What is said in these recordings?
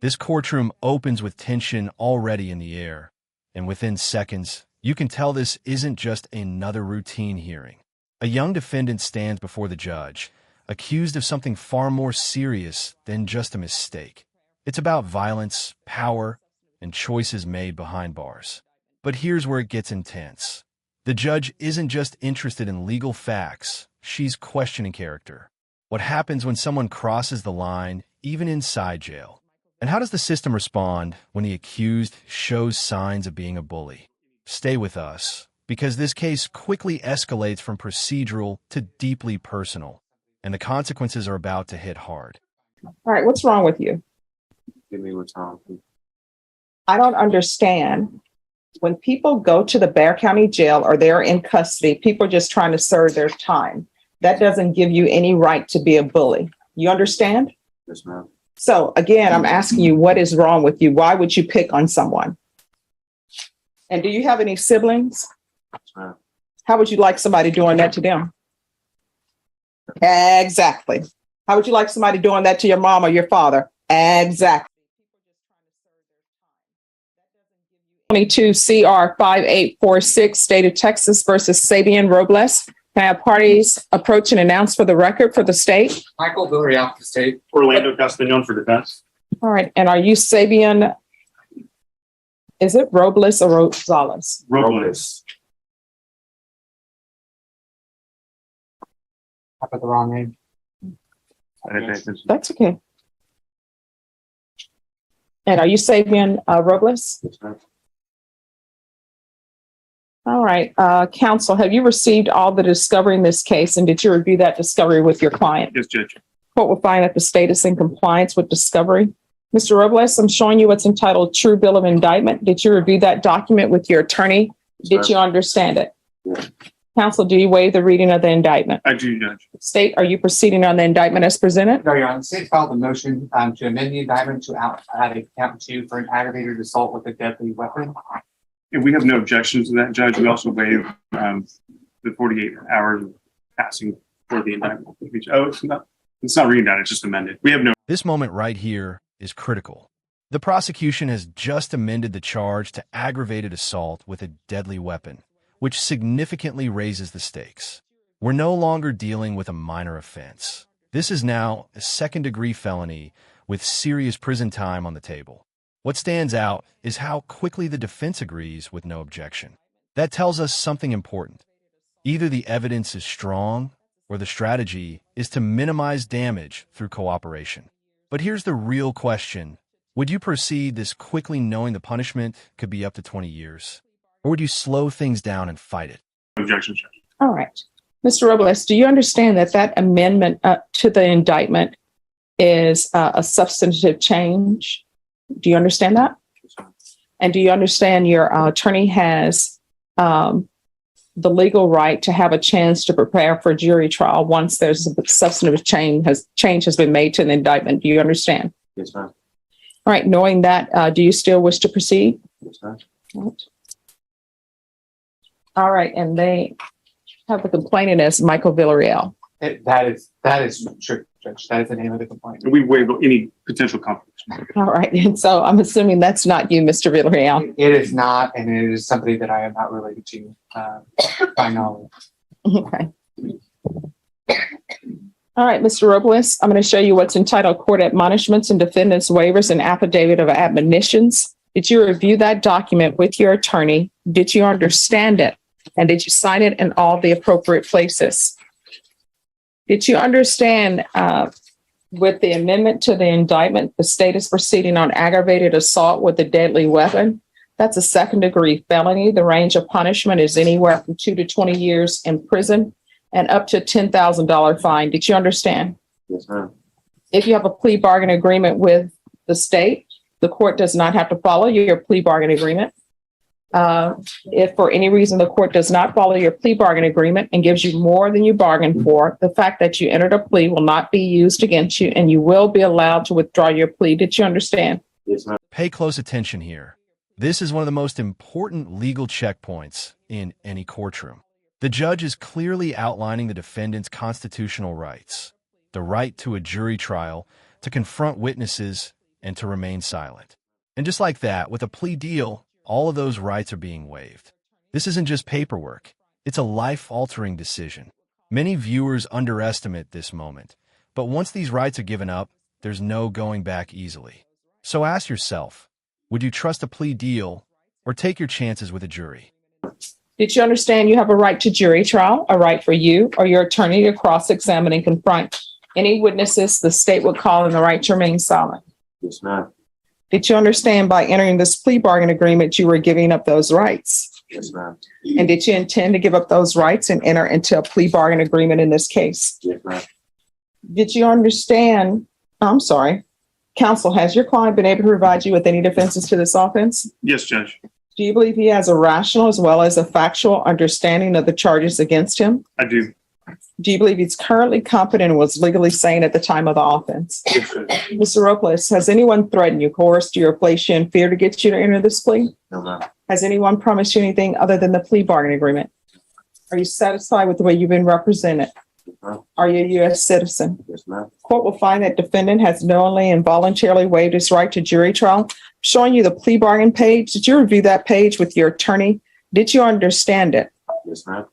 This courtroom opens with tension already in the air, and within seconds, you can tell this isn't just another routine hearing. A young defendant stands before the judge, accused of something far more serious than just a mistake. It's about violence, power, and choices made behind bars. But here's where it gets intense. The judge isn't just interested in legal facts, she's questioning character. What happens when someone crosses the line, even inside jail? And how does the system respond when the accused shows signs of being a bully? Stay with us, because this case quickly escalates from procedural to deeply personal, and the consequences are about to hit hard. All right, what's wrong with you? Give me what's wrong. I don't understand. When people go to the Bexar County Jail or they're in custody, people are just trying to serve their time. That doesn't give you any right to be a bully. You understand? Yes, ma'am. So again, I'm asking you, what is wrong with you? Why would you pick on someone? And do you have any siblings? Yes, ma'am. How would you like somebody doing that to them? Exactly. How would you like somebody doing that to your mom or your father? Exactly. 22 CR 5846, State of Texas versus Sabian Robles. Can I have parties approach and announce for the record for the state? Michael Villarreal for the state. Orlando Castañon for defense. All right. And are you Sabian? Is it Robles or Rosales? Robles. I put the wrong name. I didn't pay attention. That's okay. And are you Sabian Robles? Yes, ma'am. All right. Counsel, have you received all the discovery in this case, and did you review that discovery with your client? Yes, Judge. Court will find that the state is in compliance with discovery. Mr. Robles, I'm showing you what's entitled True Bill of Indictment. Did you review that document with your attorney? Did you understand it? Yeah. Counsel, do you waive the reading of the indictment? I do, Judge. State, are you proceeding on the indictment as presented? No, Your Honor, the state filed a motion to amend the indictment to add a count 2 for an aggravated assault with a deadly weapon. If we have no objections to that, Judge, we also waive the 48 hours of passing for the indictment. Oh, it's not re-indicted, it's just amended. We have no. This moment right here is critical. The prosecution has just amended the charge to aggravated assault with a deadly weapon, which significantly raises the stakes. We're no longer dealing with a minor offense. This is now a second-degree felony with serious prison time on the table. What stands out is how quickly the defense agrees with no objection. That tells us something important. Either the evidence is strong, or the strategy is to minimize damage through cooperation. But here's the real question. Would you proceed this quickly knowing the punishment could be up to 20 years? Or would you slow things down and fight it? Objections, Judge. All right. Mr. Robles, do you understand that that amendment to the indictment is a substantive change? Do you understand that? And do you understand your attorney has the legal right to have a chance to prepare for a jury trial once there's a substantive change has been made to the indictment? Do you understand? Yes, ma'am. All right. Knowing that, do you still wish to proceed? Yes, ma'am. All right. And they have the complainant as Michael Villarreal. That is true, Judge. That is the name of the complaint. And we waive any potential conflicts. All right. And so I'm assuming that's not you, Mr. Villarreal. It is not, and it is somebody that I am not related to by knowledge. Okay. All right, Mr. Robles, I'm going to show you what's entitled Court Admonishments and Defendants Waivers and Affidavit of Admonitions. Did you review that document with your attorney? Did you understand it? And did you sign it in all the appropriate places? Did you understand with the amendment to the indictment, the state is proceeding on aggravated assault with a deadly weapon? That's a second-degree felony. The range of punishment is anywhere from 2 to 20 years in prison and up to a $10,000 fine. Did you understand? Yes, ma'am. If you have a plea bargain agreement with the state, the court does not have to follow your plea bargain agreement. If for any reason the court does not follow your plea bargain agreement and gives you more than you bargained for, the fact that you entered a plea will not be used against you and you will be allowed to withdraw your plea. Did you understand? Yes, ma'am. Pay close attention here. This is one of the most important legal checkpoints in any courtroom. The judge is clearly outlining the defendant's constitutional rights, the right to a jury trial, to confront witnesses, and to remain silent. And just like that, with a plea deal, all of those rights are being waived. This isn't just paperwork. It's a life-altering decision. Many viewers underestimate this moment, but once these rights are given up, there's no going back easily. So ask yourself, would you trust a plea deal or take your chances with a jury? Did you understand you have a right to jury trial, a right for you or your attorney to cross-examine and confront any witnesses the state would call and the right to remain silent? Yes, ma'am. Did you understand by entering this plea bargain agreement, you were giving up those rights? Yes, ma'am. And did you intend to give up those rights and enter into a plea bargain agreement in this case? Yes, ma'am. Did you understand? I'm sorry. Counsel, has your client been able to provide you with any defenses to this offense? Yes, Judge. Do you believe he has a rational as well as a factual understanding of the charges against him? I do. Do you believe he's currently competent and was legally sane at the time of the offense? Yes, Judge. Mr. Robles, has anyone threatened you, coerced you, or placed you in fear to get you to enter this plea? No, ma'am. Has anyone promised you anything other than the plea bargain agreement? Are you satisfied with the way you've been represented? Yes, ma'am. Are you a U.S. citizen? Yes, ma'am. Court will find that defendant has knowingly and voluntarily waived his right to jury trial. Showing you the plea bargain page. Did you review that page with your attorney? Did you understand it? Yes, ma'am.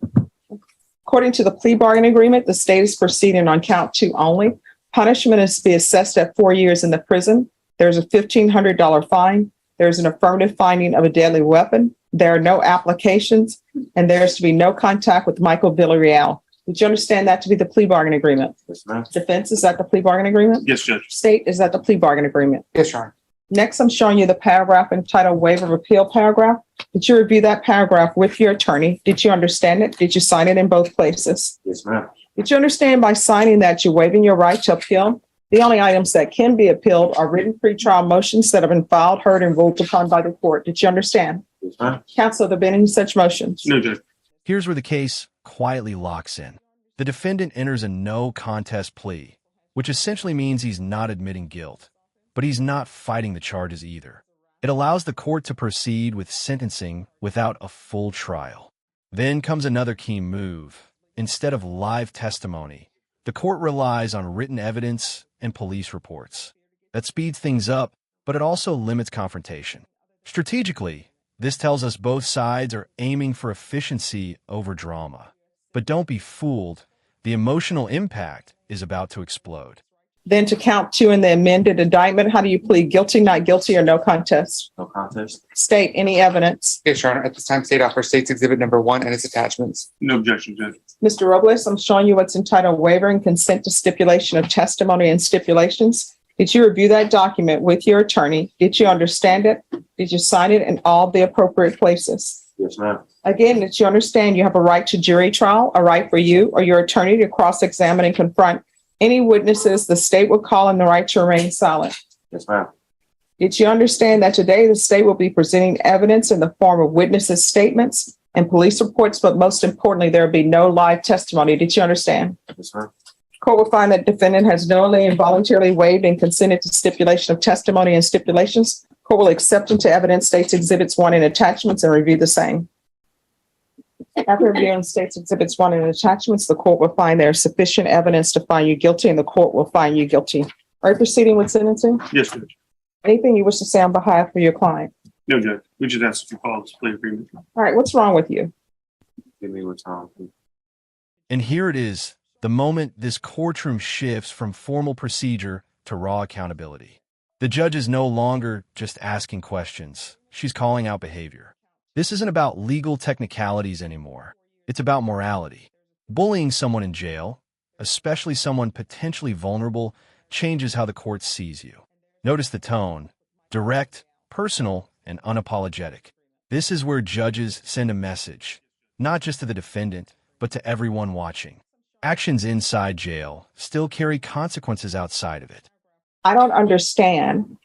According to the plea bargain agreement, the state is proceeding on count 2 only. Punishment is to be assessed at 4 years in the prison. There's a $1,500 fine. There's an affirmative finding of a deadly weapon. There are no applications, and there's to be no contact with Michael Villarreal. Did you understand that to be the plea bargain agreement? Yes, ma'am. Defense, is that the plea bargain agreement? Yes, Judge. State, is that the plea bargain agreement? Yes, Your Honor. Next, I'm showing you the paragraph entitled Waiver of Appeal paragraph. Did you review that paragraph with your attorney? Did you understand it? Did you sign it in both places? Yes, ma'am. Did you understand by signing that you're waiving your right to appeal? The only items that can be appealed are written pretrial motions that have been filed, heard, and ruled upon by the court. Did you understand? Yes, ma'am. Counsel, have there been any such motions? No, Judge. Here's where the case quietly locks in. The defendant enters a no contest plea, which essentially means he's not admitting guilt, but he's not fighting the charges either. It allows the court to proceed with sentencing without a full trial. Then comes another key move. Instead of live testimony, the court relies on written evidence and police reports. That speeds things up, but it also limits confrontation. Strategically, this tells us both sides are aiming for efficiency over drama. But don't be fooled. The emotional impact is about to explode. Then to count 2 in the amended indictment, how do you plead? Guilty, not guilty, or no contest? No contest. State any evidence. Yes, Your Honor. At this time, State offers State's Exhibit Number 1 and its attachments. No objection, Judge. Mr. Robles, I'm showing you what's entitled Waiver and Consent to Stipulation of Testimony and Stipulations. Did you review that document with your attorney? Did you understand it? Did you sign it in all the appropriate places? Yes, ma'am. Again, did you understand you have a right to jury trial, a right for you or your attorney to cross-examine and confront any witnesses the state would call and the right to remain silent? Yes, ma'am. Did you understand that today the state will be presenting evidence in the form of witnesses' statements and police reports, but most importantly, there will be no live testimony? Did you understand? Yes, ma'am. Court will find that defendant has knowingly and voluntarily waived and consented to stipulation of testimony and stipulations. Court will accept into evidence States Exhibits 1 and attachments and review the same. After reviewing States Exhibits 1 and attachments, the court will find there is sufficient evidence to find you guilty, and the court will find you guilty. Are you proceeding with sentencing? Yes, Judge. Anything you wish to say on behalf of your client? No, Judge. We just asked if you follow this plea agreement. All right, what's wrong with you? Give me more time. And here it is, the moment this courtroom shifts from formal procedure to raw accountability. The judge is no longer just asking questions. She's calling out behavior. This isn't about legal technicalities anymore. It's about morality. Bullying someone in jail, especially someone potentially vulnerable, changes how the court sees you. Notice the tone: direct, personal, and unapologetic. This is where judges send a message, not just to the defendant, but to everyone watching. Actions inside jail still carry consequences outside of it. I don't understand.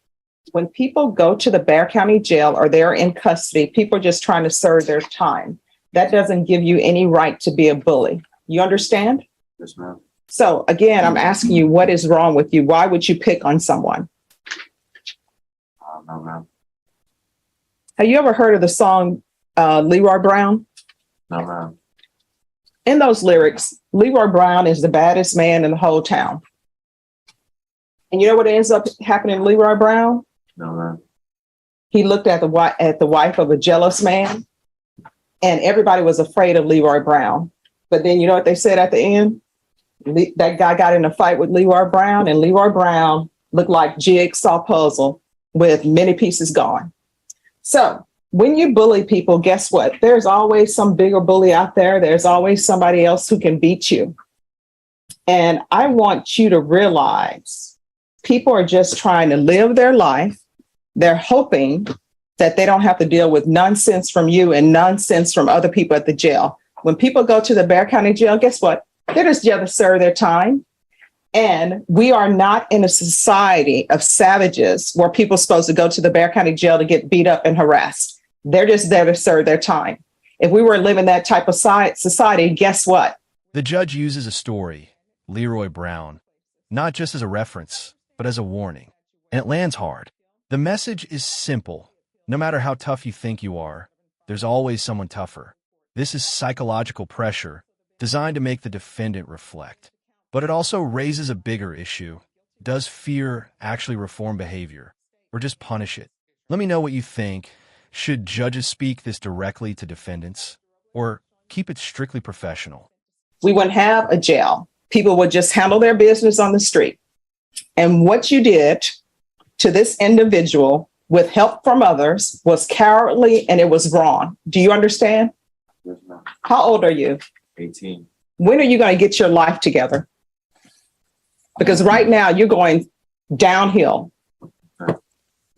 When people go to the Bexar County Jail or they're in custody, people are just trying to serve their time. That doesn't give you any right to be a bully. You understand? Yes, ma'am. So again, I'm asking you, what is wrong with you? Why would you pick on someone? No, ma'am. Have you ever heard of the song Leroy Brown? No, ma'am. In those lyrics, Leroy Brown is the baddest man in the whole town. And you know what ends up happening to Leroy Brown? No, ma'am. He looked at the wife of a jealous man, and everybody was afraid of Leroy Brown. But then you know what they said at the end? That guy got in a fight with Leroy Brown, and Leroy Brown looked like jigsaw puzzle with many pieces gone. So when you bully people, guess what? There's always some bigger bully out there. There's always somebody else who can beat you. And I want you to realize people are just trying to live their life. They're hoping that they don't have to deal with nonsense from you and nonsense from other people at the jail. When people go to the Bexar County Jail, guess what? They're just there to serve their time. And we are not in a society of savages where people are supposed to go to the Bexar County Jail to get beat up and harassed. They're just there to serve their time. If we were living that type of society, guess what? The judge uses a story, Leroy Brown, not just as a reference, but as a warning. And it lands hard. The message is simple. No matter how tough you think you are, there's always someone tougher. This is psychological pressure designed to make the defendant reflect. But it also raises a bigger issue. Does fear actually reform behavior, or just punish it? Let me know what you think. Should judges speak this directly to defendants, or keep it strictly professional? We wouldn't have a jail. People would just handle their business on the street. And what you did to this individual with help from others was cowardly and it was wrong. Do you understand? Yes, ma'am. How old are you? 18. When are you going to get your life together? Because right now you're going downhill.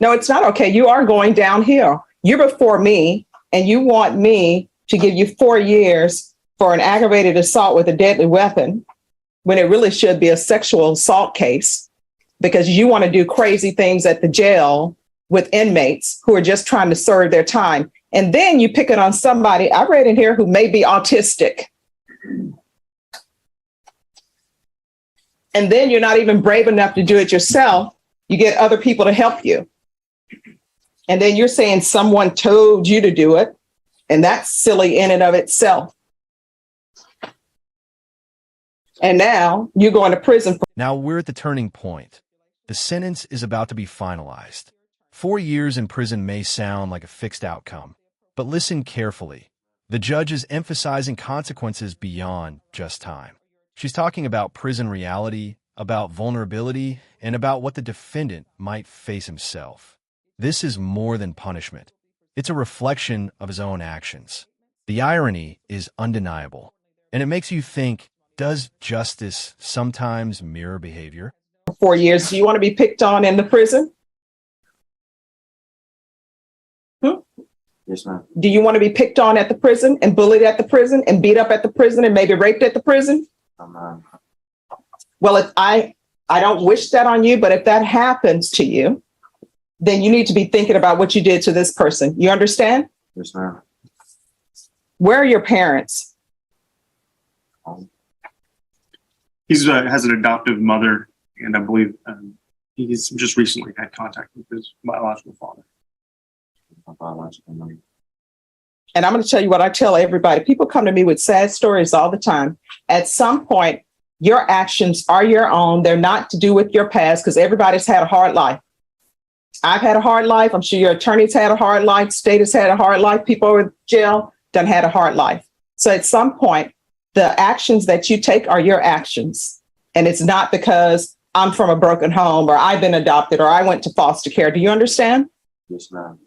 No, it's not okay. You are going downhill. You're before me and you want me to give you 4 years for an aggravated assault with a deadly weapon when it really should be a sexual assault case because you want to do crazy things at the jail with inmates who are just trying to serve their time. And then you pick it on somebody I read in here who may be autistic. And then you're not even brave enough to do it yourself. You get other people to help you. And then you're saying someone told you to do it. And that's silly in and of itself. And now you're going to prison. Now we're at the turning point. The sentence is about to be finalized. 4 years in prison may sound like a fixed outcome, but listen carefully. The judge is emphasizing consequences beyond just time. She's talking about prison reality, about vulnerability, and about what the defendant might face himself. This is more than punishment. It's a reflection of his own actions. The irony is undeniable, and it makes you think, does justice sometimes mirror behavior? 4 years. Do you want to be picked on in the prison? Yes, ma'am. Do you want to be picked on at the prison and bullied at the prison and beat up at the prison and maybe raped at the prison? Well, if I don't wish that on you, but if that happens to you, then you need to be thinking about what you did to this person. You understand? Yes, ma'am. Where are your parents? He's has an adoptive mother, and I believe he's just recently had contact with his biological father. My biological mother. And I'm going to tell you what I tell everybody. People come to me with sad stories all the time. At some point, your actions are your own. They're not to do with your past because everybody's had a hard life. I've had a hard life. I'm sure your attorney's had a hard life. State has had a hard life. People over in jail done had a hard life. So at some point, the actions that you take are your actions. And it's not because I'm from a broken home or I've been adopted or I went to foster care. Do you understand? Yes, ma'am.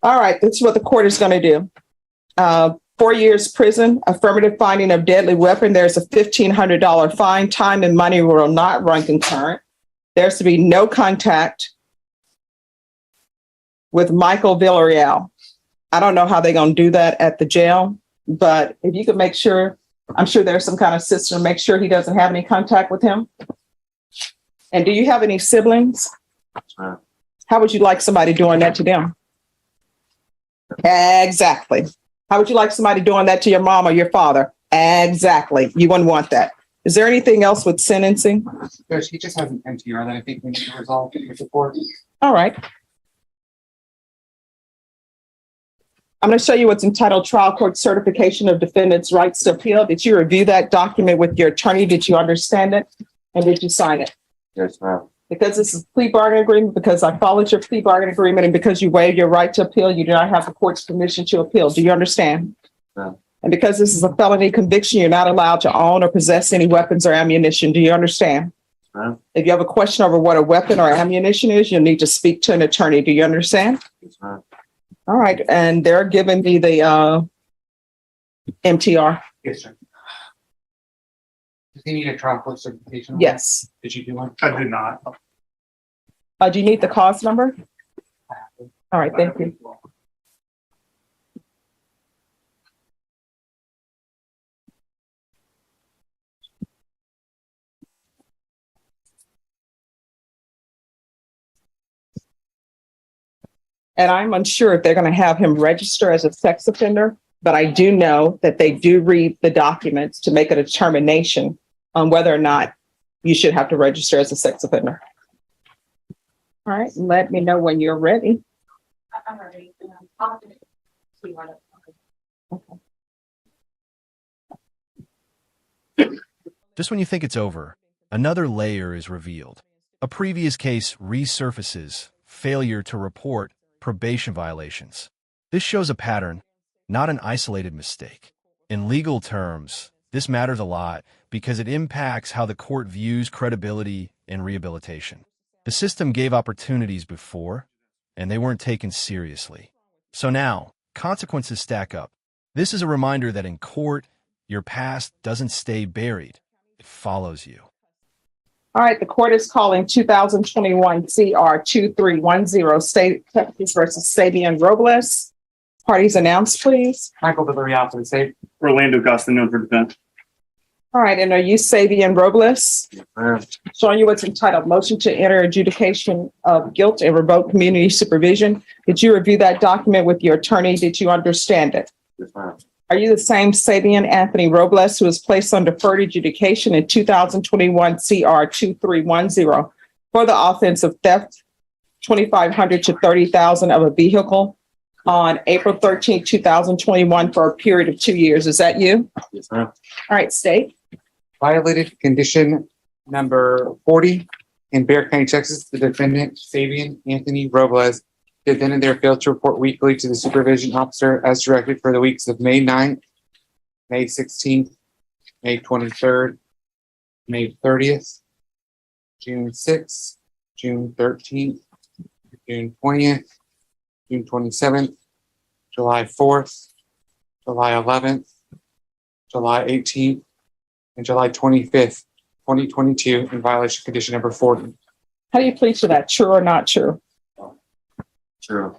All right. This is what the court is going to do. 4 years prison, affirmative finding of deadly weapon. There's a $1,500 fine. Time and money will not run concurrent. There's to be no contact with Michael Villarreal. I don't know how they're going to do that at the jail, but if you could make sure, I'm sure there's some kind of system to make sure he doesn't have any contact with him. And do you have any siblings? Yes, ma'am. How would you like somebody doing that to them? Exactly. How would you like somebody doing that to your mom or your father? Exactly. You wouldn't want that. Is there anything else with sentencing? Judge, he just has an NTR that I think we need to resolve with the court. All right. I'm going to show you what's entitled Trial Court Certification of Defendant's Rights to Appeal. Did you review that document with your attorney? Did you understand it? And did you sign it? Yes, ma'am. Because this is a plea bargaining agreement, because I followed your plea bargaining agreement, and because you waived your right to appeal, you do not have the court's permission to appeal. Do you understand? No. And because this is a felony conviction, you're not allowed to own or possess any weapons or ammunition. Do you understand? Ma'am. If you have a question over what a weapon or ammunition is, you'll need to speak to an attorney. Do you understand? Yes, ma'am. All right, and they're giving me the MTR. Yes, sir. Does he need a trial court certification? Yes. Did you do one? I did not. Do you need the cause number? All right, thank you. And I'm unsure if they're going to have him register as a sex offender, but I do know that they do read the documents to make a determination on whether or not you should have to register as a sex offender. All right, let me know when you're ready. I'm ready. Just when you think it's over, another layer is revealed. A previous case resurfaces failure to report probation violations. This shows a pattern, not an isolated mistake. In legal terms, this matters a lot because it impacts how the court views credibility and rehabilitation. The system gave opportunities before, and they weren't taken seriously. So now, consequences stack up. This is a reminder that in court, your past doesn't stay buried. It follows you. All right, the court is calling 2021 CR 2310 State Texas versus Sabian Robles. Parties announced, please. Michael Villarreal for the state. Orlando Gostin for defense. All right, and are you Sabian Robles? Yes, ma'am. Showing you what's entitled Motion to Enter Adjudication of Guilt and Revoke Community Supervision. Did you review that document with your attorney? Did you understand it? Yes, ma'am. Are you the same Sabian Anthony Robles who was placed on deferred adjudication in 2021 CR 2310 for the offense of theft, $2,500 to $30,000 of a vehicle on April 13, 2021 for a period of 2 years? Is that you? Yes, ma'am. All right, state. Violated condition number 40 in Bexar County, Texas. The defendant, Sabian Anthony Robles, did then and there failed to report weekly to the supervision officer as directed for the weeks of May 9th, May 16th, May 23rd, May 30th, June 6th, June 13th, June 20th, June 27th, July 4th, July 11th, July 18th, and July 25th, 2022 in violation of condition number 40. How do you plead to that? True or not true? True.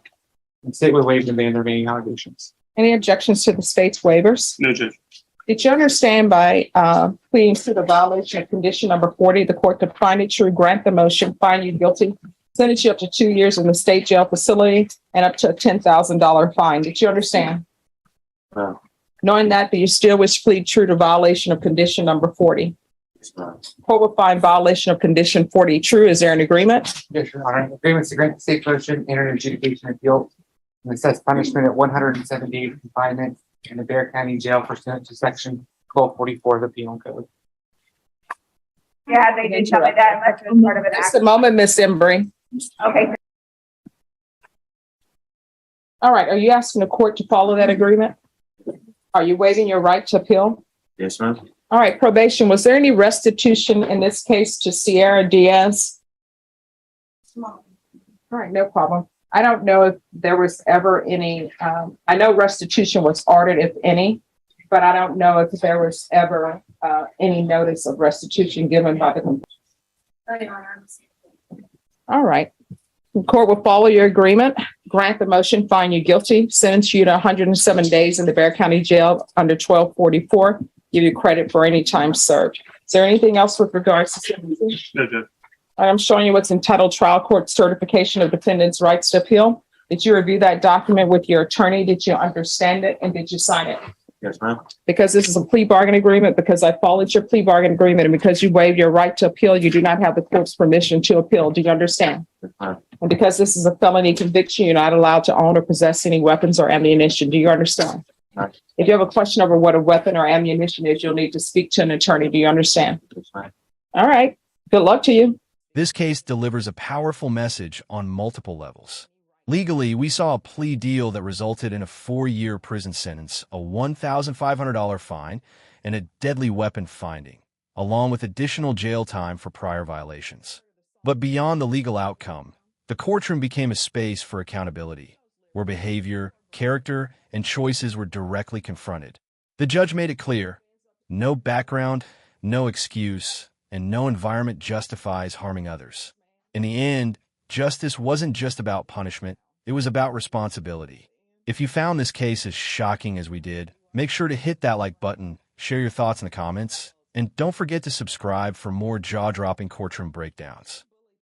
And state will waive and ban the remaining allegations. Any objections to the state's waivers? No, Judge. Did you understand by pleading to the violation of condition number 40, the court could find it true, grant the motion, find you guilty, sentence you up to 2 years in the state jail facility, and up to a $10,000 fine? Did you understand? No. Knowing that, do you still wish to plead true to violation of condition number 40? Yes, ma'am. Court will find violation of condition 40 true. Is there an agreement? Yes, Your Honor. Agreements to grant the state motion, enter an adjudication of guilt, and assess punishment at 107 days confinement in the Bexar County Jail pursuant to section 1244 of the Penal Code. Yeah, they did tell me that, unless it was part of an Just act. a moment, Miss Embry. Okay, All right. Are you asking the court to follow that agreement? Are you waiving your right to appeal? Yes, ma'am. All right, probation. Was there any restitution in this case to Sierra Diaz? All right, no problem. I don't know if there was ever any, I know restitution was ordered, if any, but I don't know if there was ever any notice of restitution given by the. All right. The court will follow your agreement, grant the motion, find you guilty, sentence you to 107 days in the Bexar County Jail under 1244, give you credit for any time served. Is there anything else with regards to sentencing? No, Judge. I'm showing you what's entitled Trial Court Certification of Defendant's Rights to Appeal. Did you review that document with your attorney? Did you understand it? And did you sign it? Yes, ma'am. Because this is a plea bargain agreement, because I followed your plea bargain agreement, and because you waived your right to appeal, you do not have the court's permission to appeal. Do you understand? Yes, ma'am. And because this is a felony conviction, you're not allowed to own or possess any weapons or ammunition. Do you understand? Right. If you have a question over what a weapon or ammunition is, you'll need to speak to an attorney. Do you understand? Yes, ma'am. All right. Good luck to you. This case delivers a powerful message on multiple levels. Legally, we saw a plea deal that resulted in a 4-year prison sentence, a $1,500 fine, and a deadly weapon finding, along with additional jail time for prior violations. But beyond the legal outcome, the courtroom became a space for accountability, where behavior, character, and choices were directly confronted. The judge made it clear: no background, no excuse, and no environment justifies harming others. In the end, justice wasn't just about punishment, it was about responsibility. If you found this case as shocking as we did, make sure to hit that like button, share your thoughts in the comments, and don't forget to subscribe for more jaw-dropping courtroom breakdowns.